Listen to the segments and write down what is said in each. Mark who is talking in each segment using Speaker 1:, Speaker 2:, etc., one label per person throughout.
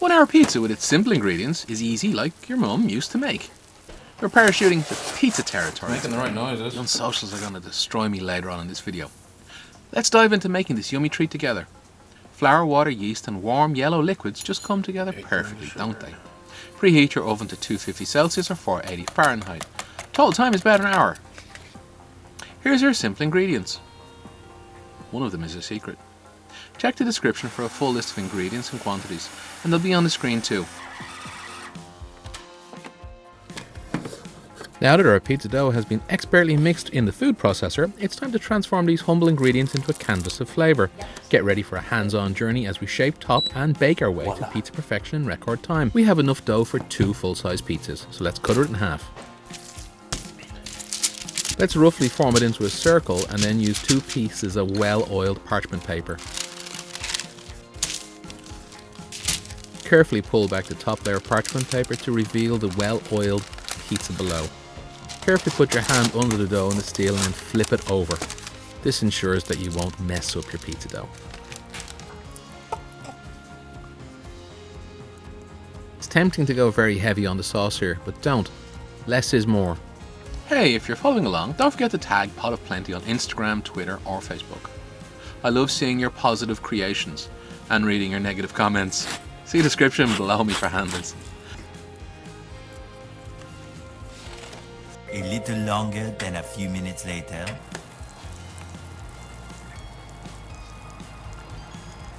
Speaker 1: 1 hour pizza with its simple ingredients is easy like your mum used to make. We're parachuting to pizza territory.
Speaker 2: Making the right noises.
Speaker 1: The unsocials are going to destroy me later on in this video. Let's dive into making this yummy treat together. Flour, water, yeast and warm yellow liquids just come together perfectly, don't they? Preheat your oven to 250 Celsius or 480 Fahrenheit. Total time is about an hour. Here's your simple ingredients. One of them is a secret. Check the description for a full list of ingredients and quantities, and they'll be on the screen too. Now that our pizza dough has been expertly mixed in the food processor, it's time to transform these humble ingredients into a canvas of flavour. Get ready for a hands-on journey as we shape, top and bake our way to pizza perfection in record time. We have enough dough for 2 full-size pizzas, so let's cut it in half. Let's roughly form it into a circle and then use 2 pieces of well-oiled parchment paper. Carefully pull back the top layer of parchment paper to reveal the well-oiled pizza below. Carefully put your hand under the dough in the steel and then flip it over. This ensures that you won't mess up your pizza dough. It's tempting to go very heavy on the sauce here, but don't. Less is more. Hey, if you're following along, don't forget to tag Pot of Plenty on Instagram, Twitter or Facebook. I love seeing your positive creations and reading your negative comments. See the description below me for handles.
Speaker 3: A little longer than a few minutes later.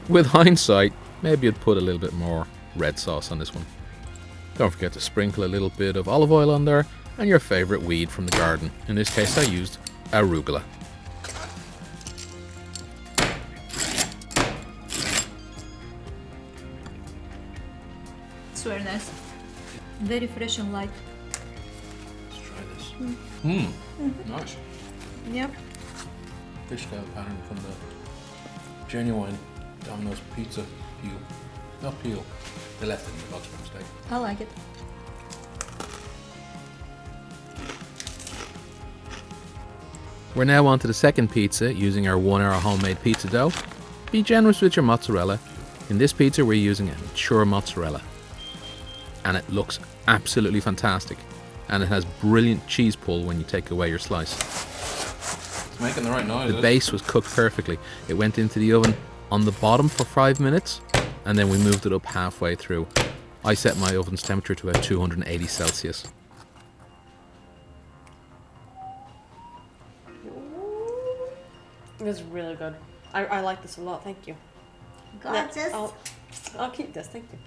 Speaker 1: With hindsight, maybe I'd put a little bit more red sauce on this one. Don't forget to sprinkle a little bit of olive oil on there and your favourite weed from the garden. In this case I used arugula.
Speaker 4: It's very nice. Very fresh and light.
Speaker 2: Let's try this. Nice.
Speaker 4: Yep.
Speaker 2: Fish scale pattern from the genuine Domino's pizza peel. Not peel. They left it in the box by mistake.
Speaker 4: I like it.
Speaker 1: We're now on to the second pizza using our 1 hour homemade pizza dough. Be generous with your mozzarella. In this pizza we're using a mature mozzarella. And it looks absolutely fantastic. And it has brilliant cheese pull when you take away your slice.
Speaker 2: It's making the right noises.
Speaker 1: The base was cooked perfectly. It went into the oven on the bottom for 5 minutes and then we moved it up halfway through. I set my oven's temperature to about 280 Celsius.
Speaker 5: This is really good. I like this a lot, thank you.
Speaker 4: Got this.
Speaker 5: I'll keep this, thank you.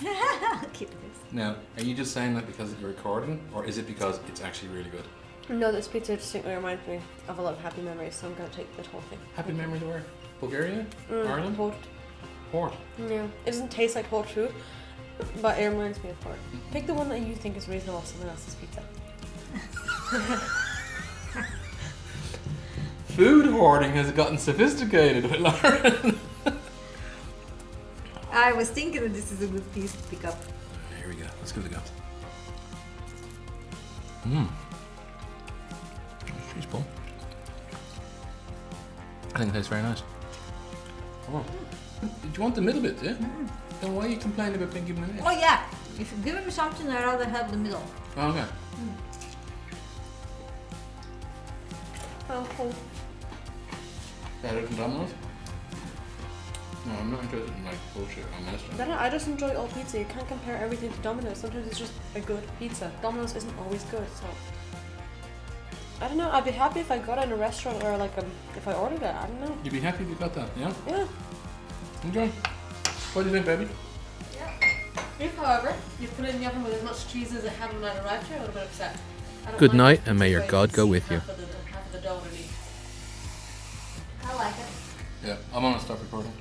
Speaker 4: I'll keep this.
Speaker 2: Now, are you just saying that because you're recording, or is it because it's actually really good?
Speaker 5: No, this pizza distinctly reminds me of a lot of happy memories, so I'm going to take the whole thing.
Speaker 2: Happy memory to where? Bulgaria? Ireland?
Speaker 5: Port.
Speaker 2: Port.
Speaker 5: Yeah. It doesn't taste like port food, but it reminds me of port. Pick the one that you think is reasonable of someone else's pizza.
Speaker 2: Food hoarding has gotten sophisticated with Lauren.
Speaker 4: I was thinking that this is a good piece to pick up.
Speaker 2: Here we go. Let's give it a go. Cheese pull. I think it tastes very nice. Oh. Did you want the middle bit, yeah? Then why are you complaining about being given an edge?
Speaker 4: Oh yeah, if you give me something, I'd rather have the middle.
Speaker 2: Oh, okay.
Speaker 5: Oh,
Speaker 2: Better than Domino's? No, I'm not interested in like bullshit on this one.
Speaker 5: I just enjoy all pizza. You can't compare everything to Domino's. Sometimes it's just a good pizza. Domino's isn't always good, so I don't know. I'd be happy if I got it in a restaurant or like if I ordered it. I don't know.
Speaker 2: You'd be happy if you got that, yeah?
Speaker 5: Yeah.
Speaker 2: Enjoy. What do you think, baby?
Speaker 5: Yeah. If, however, you put it in the oven with as much cheese as it had when I arrived here, I would have been upset.
Speaker 1: Good night and may your God go with you.
Speaker 5: Half of the dough underneath.
Speaker 4: I like it.
Speaker 2: Yeah, I'm gonna stop recording.